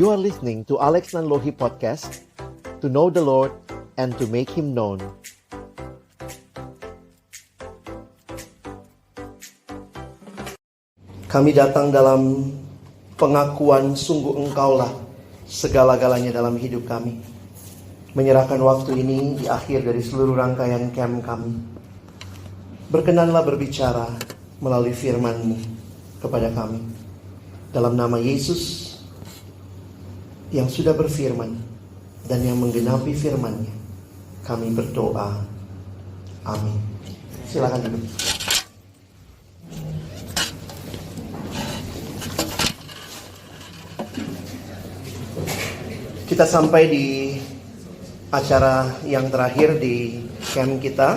You are listening to Alex Nanlohi Podcast, to know the Lord and to make Him known. Kami datang dalam pengakuan sungguh Engkaulah segala-galanya dalam hidup kami. Menyerahkan waktu ini di akhir dari seluruh rangkaian camp kami. Berkenanlah berbicara melalui firman-Mu kepada kami. Dalam nama Yesus yang sudah berfirman dan yang menggenapi firman-Nya, kami berdoa. Amin. Silakan duduk. Kita sampai di acara yang terakhir di camp kita.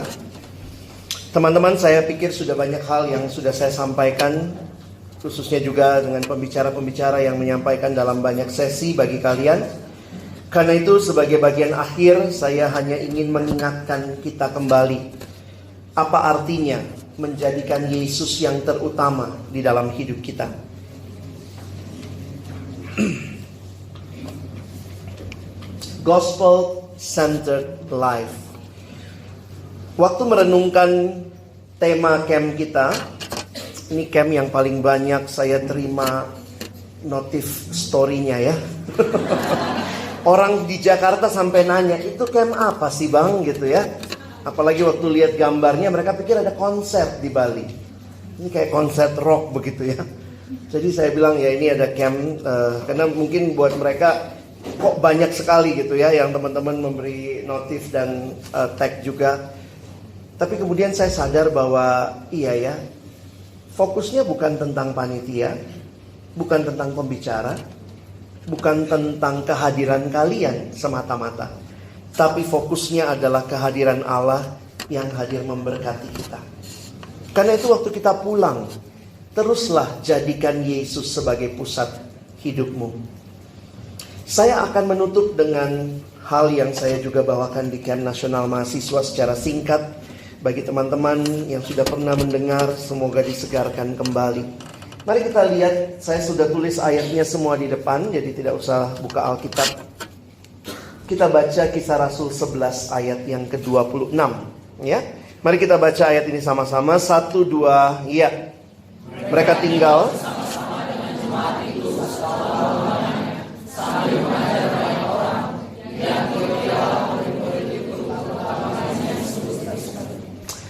Teman-teman, saya pikir sudah banyak hal yang sudah saya sampaikan, khususnya juga dengan pembicara-pembicara yang menyampaikan dalam banyak sesi bagi kalian. Karena itu sebagai bagian akhir, saya hanya ingin mengingatkan kita kembali apa artinya menjadikan Yesus yang terutama di dalam hidup kita. Gospel-centered life. Waktu merenungkan tema camp kita, ini camp yang paling banyak saya terima notif story-nya ya. Orang di Jakarta sampai nanya, itu camp apa sih bang gitu ya. Apalagi waktu lihat gambarnya mereka pikir ada konser di Bali. Ini kayak konser rock begitu ya. Jadi saya bilang ya ini ada camp, karena mungkin buat mereka kok banyak sekali gitu ya yang teman-teman memberi notif dan tag juga. Tapi kemudian saya sadar bahwa iya ya, fokusnya bukan tentang panitia, bukan tentang pembicara, bukan tentang kehadiran kalian semata-mata, tapi fokusnya adalah kehadiran Allah yang hadir memberkati kita. Karena itu waktu kita pulang, teruslah jadikan Yesus sebagai pusat hidupmu. Saya akan menutup dengan hal yang saya juga bawakan di Camp Nasional Mahasiswa secara singkat. Bagi teman-teman yang sudah pernah mendengar, semoga disegarkan kembali. Mari kita lihat, saya sudah tulis ayatnya semua di depan, jadi tidak usah buka Alkitab. Kita baca Kisah Rasul 11 ayat yang ke-26. Ya, mari kita baca ayat ini sama-sama. 1, 2, ya. Mereka tinggal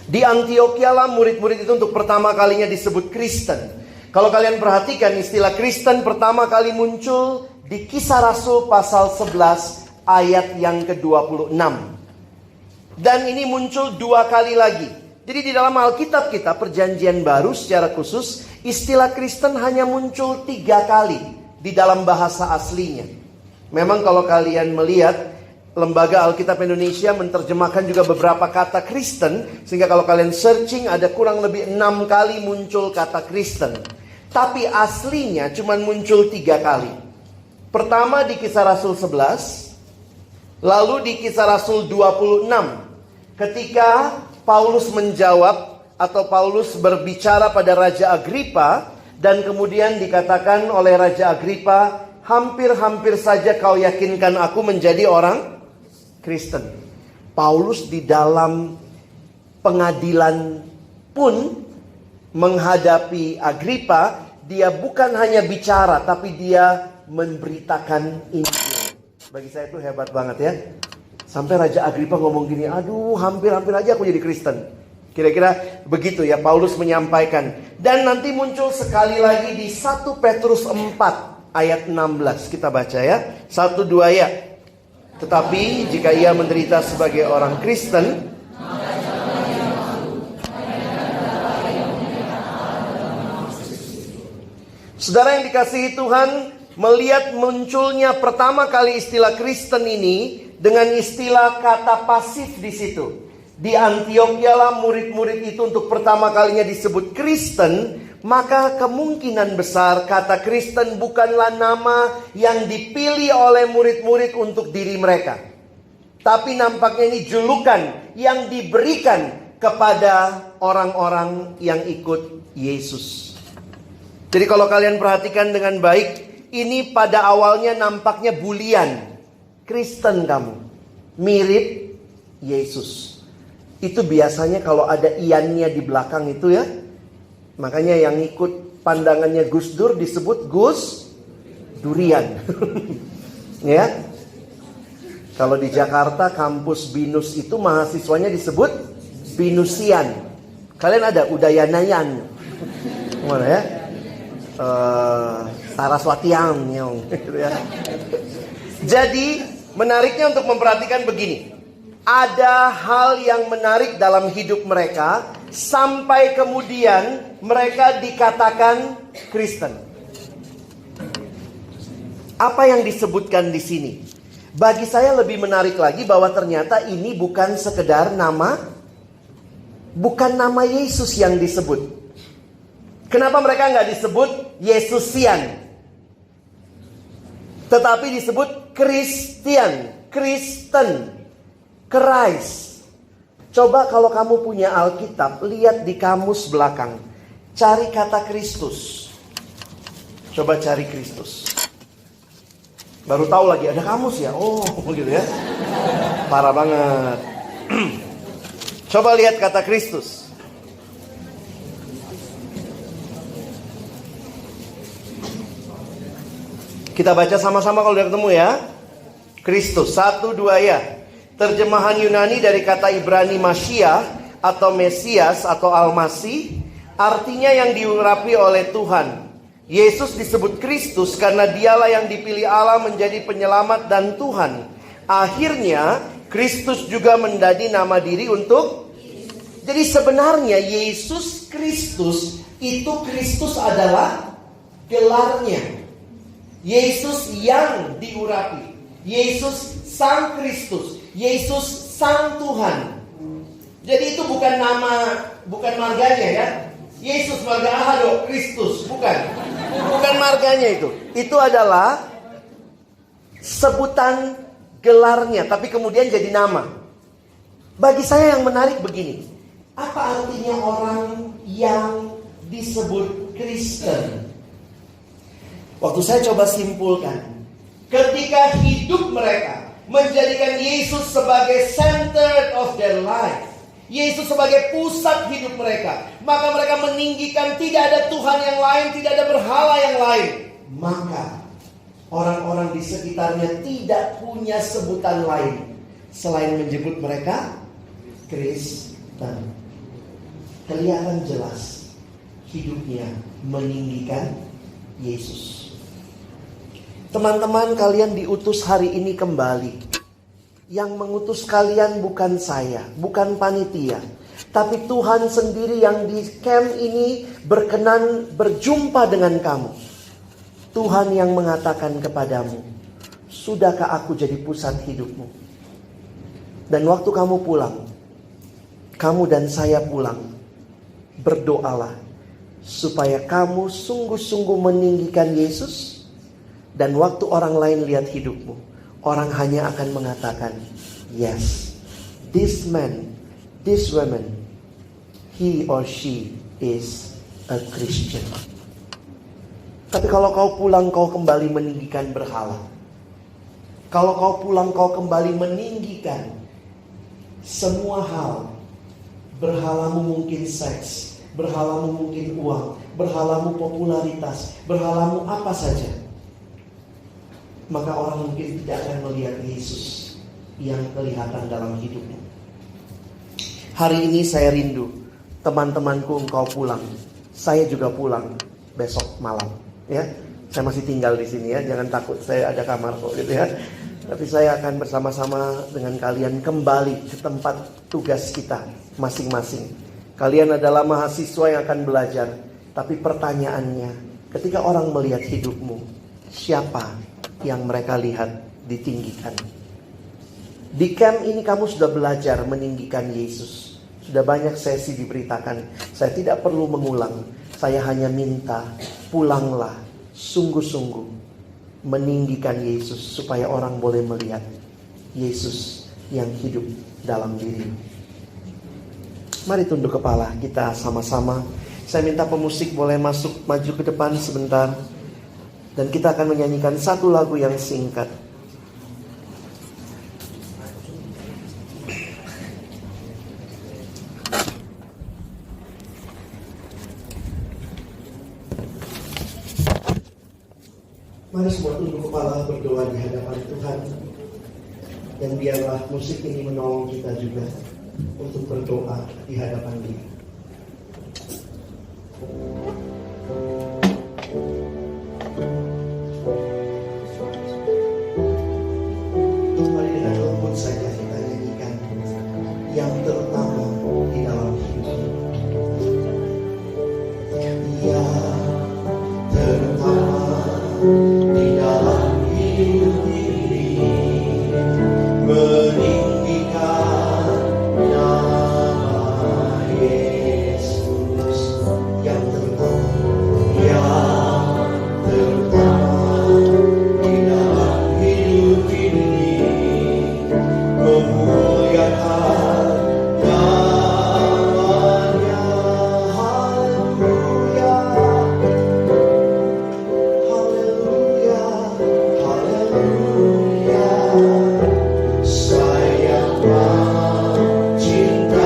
di Antioquia lah murid-murid itu untuk pertama kalinya disebut Kristen. Kalau kalian perhatikan istilah Kristen pertama kali muncul di Kisah Rasul pasal 11 ayat yang ke-26. Dan ini muncul 2 kali lagi. Jadi di dalam Alkitab kita perjanjian baru secara khusus istilah Kristen hanya muncul 3 kali di dalam bahasa aslinya. Memang kalau kalian melihat Lembaga Alkitab Indonesia menerjemahkan juga beberapa kata Kristen, sehingga kalau kalian searching ada kurang lebih 6 kali muncul kata Kristen. Tapi aslinya cuma muncul 3 kali. Pertama di Kisah Rasul 11, lalu di Kisah Rasul 26. Ketika Paulus menjawab atau Paulus berbicara pada Raja Agripa, dan kemudian dikatakan oleh Raja Agripa, hampir-hampir saja kau yakinkan aku menjadi orang Kristen. Paulus di dalam pengadilan pun menghadapi Agripa, dia bukan hanya bicara, tapi dia memberitakan Injil. Bagi saya itu hebat banget ya. Sampai Raja Agripa ngomong gini, aduh hampir-hampir aja aku jadi Kristen. Kira-kira begitu ya Paulus menyampaikan. Dan nanti muncul sekali lagi di 1 Petrus 4 ayat 16. Kita baca ya. 1, 2 ya. Tetapi jika ia menderita sebagai orang Kristen, saudara yang dikasihi Tuhan, melihat munculnya pertama kali istilah Kristen ini dengan istilah kata pasif di situ. Di Antioquia lah murid-murid itu untuk pertama kalinya disebut Kristen. Maka kemungkinan besar kata Kristen bukanlah nama yang dipilih oleh murid-murid untuk diri mereka. Tapi nampaknya ini julukan yang diberikan kepada orang-orang yang ikut Yesus. Jadi kalau kalian perhatikan dengan baik, ini pada awalnya nampaknya bulian. Kristen kamu, mirip Yesus. Itu biasanya kalau ada iannya di belakang itu ya. Makanya yang ikut pandangannya Gus Dur disebut Gus Durian. Ya. Kalau di Jakarta kampus BINUS itu mahasiswanya disebut Binusian. Kalian ada Udayanayan. Mana ya? Saraswatian gitu ya. Jadi menariknya untuk memperhatikan begini. Ada hal yang menarik dalam hidup mereka sampai kemudian mereka dikatakan Kristen. Apa yang disebutkan di sini? Bagi saya lebih menarik lagi bahwa ternyata ini bukan sekedar nama, bukan nama Yesus yang disebut. Kenapa mereka nggak disebut Yesusian, tetapi disebut Kristian, Kristen, Christ. Coba kalau kamu punya Alkitab, lihat di kamus belakang, cari kata Kristus. Coba cari Kristus. Baru tahu lagi ada kamus ya. Oh, begitu ya. Parah banget. Coba lihat kata Kristus. Kita baca sama-sama kalau udah ketemu ya. Kristus, 1, 2 ya. Terjemahan Yunani dari kata Ibrani Mashiach atau Mesias atau Al-Masih, artinya yang diurapi oleh Tuhan. Yesus disebut Kristus karena dialah yang dipilih Allah menjadi penyelamat dan Tuhan. Akhirnya Kristus juga menjadi nama diri untuk. Jadi sebenarnya Yesus Kristus itu, Kristus adalah gelarnya. Yesus yang diurapi, Yesus Sang Kristus, Yesus Sang Tuhan. Jadi itu bukan nama, bukan marganya ya. Yesus marga Ahado, Kristus, bukan. Bukan marganya itu. Itu adalah sebutan gelarnya, tapi kemudian jadi nama. Bagi saya yang menarik begini. Apa artinya orang yang disebut Kristen? Waktu saya coba simpulkan, ketika hidup mereka menjadikan Yesus sebagai center of their life, Yesus sebagai pusat hidup mereka, maka mereka meninggikan tidak ada Tuhan yang lain, tidak ada berhala yang lain. Maka orang-orang di sekitarnya tidak punya sebutan lain selain menyebut mereka Kristen. Kelihatan jelas hidupnya meninggikan Yesus. Teman-teman, kalian diutus hari ini kembali. Yang mengutus kalian bukan saya, bukan panitia, tapi Tuhan sendiri yang di camp ini berkenan berjumpa dengan kamu. Tuhan yang mengatakan kepadamu, sudahkah aku jadi pusat hidupmu? Dan waktu kamu pulang, kamu dan saya pulang, berdoalah supaya kamu sungguh-sungguh meninggikan Yesus. Dan waktu orang lain lihat hidupmu, orang hanya akan mengatakan, yes, this man, this woman, he or she is a Christian. Tapi kalau kau pulang kau kembali meninggikan berhala, kalau kau pulang kau kembali meninggikan semua hal, berhalamu mungkin seks, berhalamu mungkin uang, berhalamu popularitas, berhalamu apa saja, maka orang mungkin tidak akan melihat Yesus yang kelihatan dalam hidupmu. Hari ini saya rindu teman-temanku engkau pulang. Saya juga pulang besok malam ya. Saya masih tinggal di sini ya, jangan takut, saya ada kamar kok gitu ya. Tapi saya akan bersama-sama dengan kalian kembali ke tempat tugas kita masing-masing. Kalian adalah mahasiswa yang akan belajar. Tapi pertanyaannya, ketika orang melihat hidupmu, siapa yang mereka lihat ditinggikan? Di camp ini kamu sudah belajar meninggikan Yesus. Sudah banyak sesi diberitakan. Saya tidak perlu mengulang. Saya hanya minta pulanglah sungguh-sungguh meninggikan Yesus supaya orang boleh melihat Yesus yang hidup dalam diri. Mari tunduk kepala kita sama-sama. Saya minta pemusik boleh masuk maju ke depan sebentar. Dan kita akan menyanyikan satu lagu yang singkat. Mari semua tunduk kepala berdoa di hadapan Tuhan. Dan biarlah musik ini menolong kita juga untuk berdoa di hadapan Dia. Mari dengan lembut saja kita nyanyikan yang terutama di dalam hidup. Yang terutama di dalam hidup ini, meninggikan nama Yesus. Yang terutama di dalam hidup ini, memuliakan namanya. Haleluya, haleluya, haleluya. Saya cinta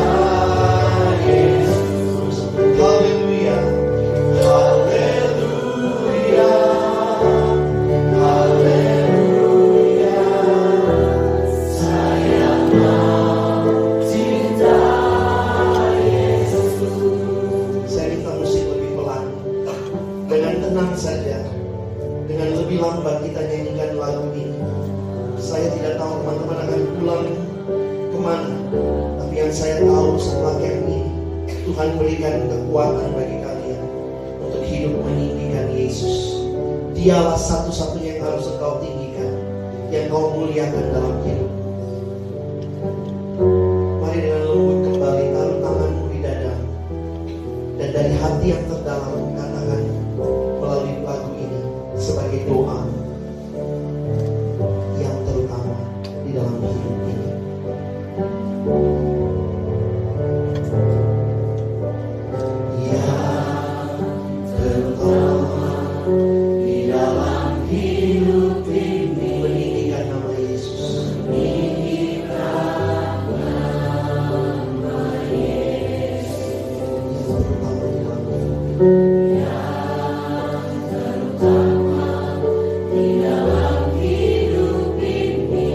Yesus. Haleluya, haleluya, haleluya. Saya cinta Yesus. Saya minta musik lebih pelan, dengan tenang saja, dengan lebih lambat kita nyanyikan lagu ini. Saya tidak tahu teman-teman akan pulang kemana, tapi yang saya tahu setelah camp ini, Tuhan berikan kekuatan bagi kalian untuk hidup meninggikan Yesus. Dialah satu-satunya yang harus engkau tinggikan, yang kau muliakan dalam hidup. Mari dengan lembut kembali taruh tanganmu di dadamu, dan dari hati yang terdalam katakan melalui lagu ini sebagai doa yang terutama di dalam hidup ini. Yang terutama di dalam hidup ini, meninggikan nama Yesus. Meninggikan nama Yesus. Yang terutama di dalam hidup ini.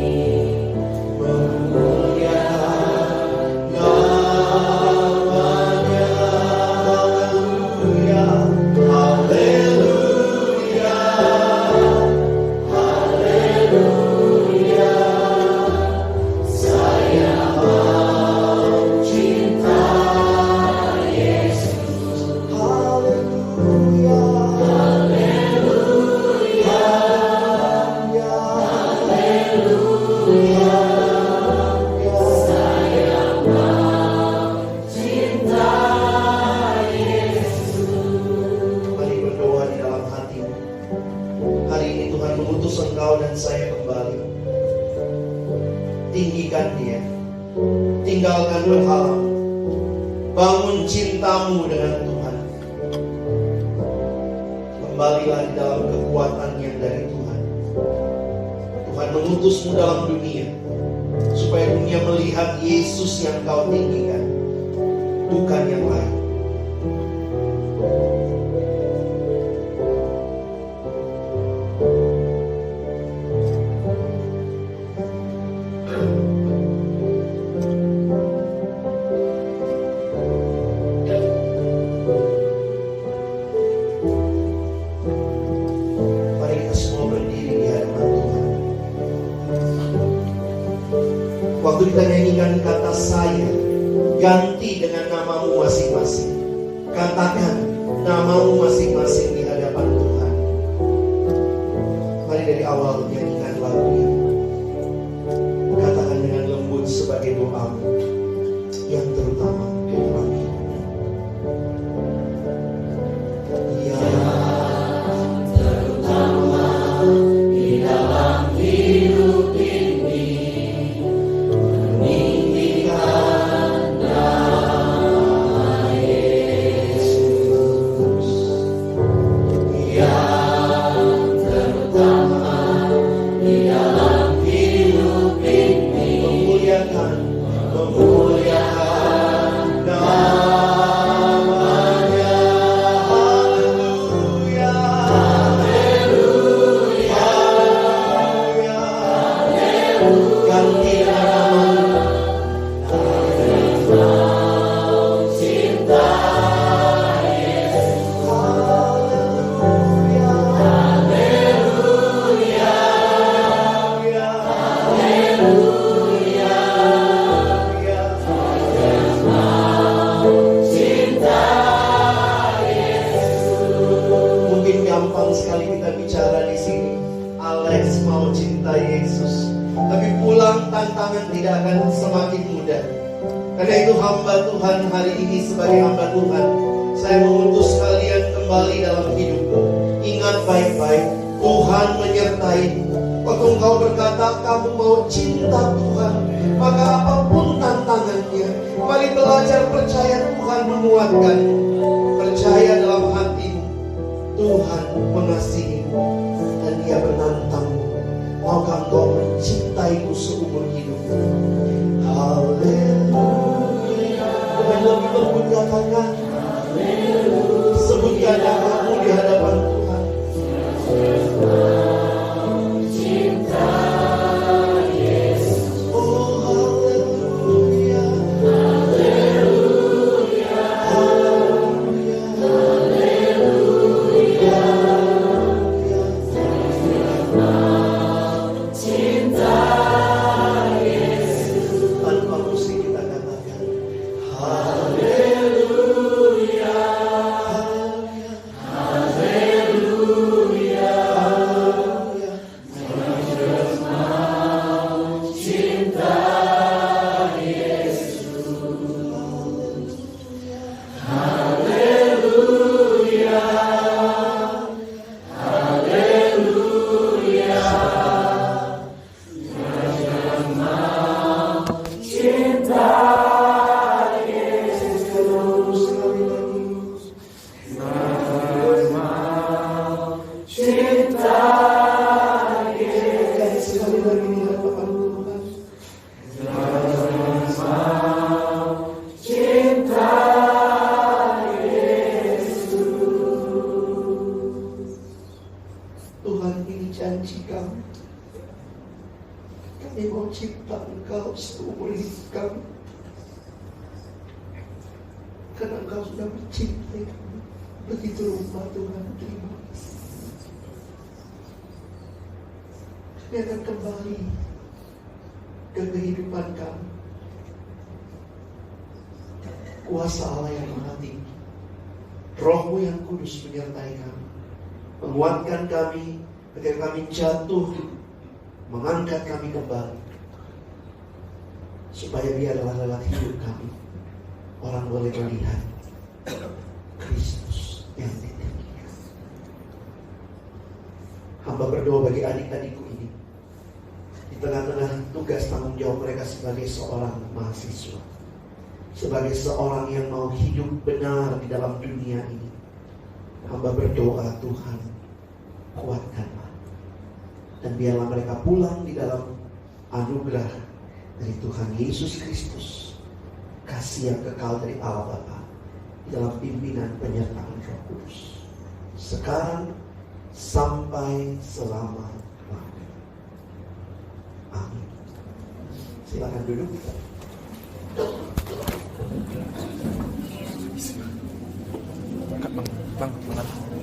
Tinggikan Dia, tinggalkan berhala, bangun cintamu dengan Tuhan. Kembalilah di dalam kekuatan yang dari Tuhan. Tuhan mengutusmu dalam dunia supaya dunia melihat Yesus yang kau tinggikan, bukan yang lain. Waktu kita nyanyikan kata saya, ganti dengan namamu masing-masing. Katakan namamu masing-masing di hadapan Tuhan. Mari dari awal nyanyikan lagu ini. Katakan dengan lembut sebagai doamu yang terutama di dalam hidup. Yang gampang sekali kita bicara di sini. Alex mau cinta Yesus, tapi pulang tantangan tidak akan semakin mudah. Karena itu hamba Tuhan hari ini sebagai hamba Tuhan, saya mengutus kalian kembali dalam hidupku. Ingat baik-baik, Tuhan menyertaimu. Waktu engkau berkata kamu mau cinta Tuhan, maka apapun tantangannya, mari belajar percaya Tuhan menguatkan. Percaya dalam hatimu, Tuhan mengasihimu dan Dia menantangmu. Maukah engkau mencintaiku seumur hidupmu? Haleluya. Dengan lebih lembut katakan, sebutkan namamu di hadapan Tuhan. Tuhan, ini janji kami. Kami mau cinta Engkau seumur hidup kami. Karena Engkau sudah mencintai kami begitu rupa. Tuhan, terima kasih. Kami akan kembali ke kehidupan kami. Kuasa Allah yang Maha Tinggi, Roh-Mu yang kudus menyertai kami, menguatkan kami ketika kami jatuh, mengangkat kami kembali, supaya biarlah lewat hidup kami orang boleh melihat Kristus yang ditinggikan. Hamba berdoa bagi adik-adikku ini, di tengah-tengah tugas tanggung jawab mereka sebagai seorang mahasiswa, sebagai seorang yang mau hidup benar di dalam dunia ini. Hamba berdoa, Tuhan, kuatkanlah. Dan biarlah mereka pulang di dalam anugerah dari Tuhan Yesus Kristus, kasih yang kekal dari Allah Bapa, di dalam pimpinan penyertaan Roh Kudus, sekarang sampai selama-lamanya. Amin. Silakan duduk. Bang.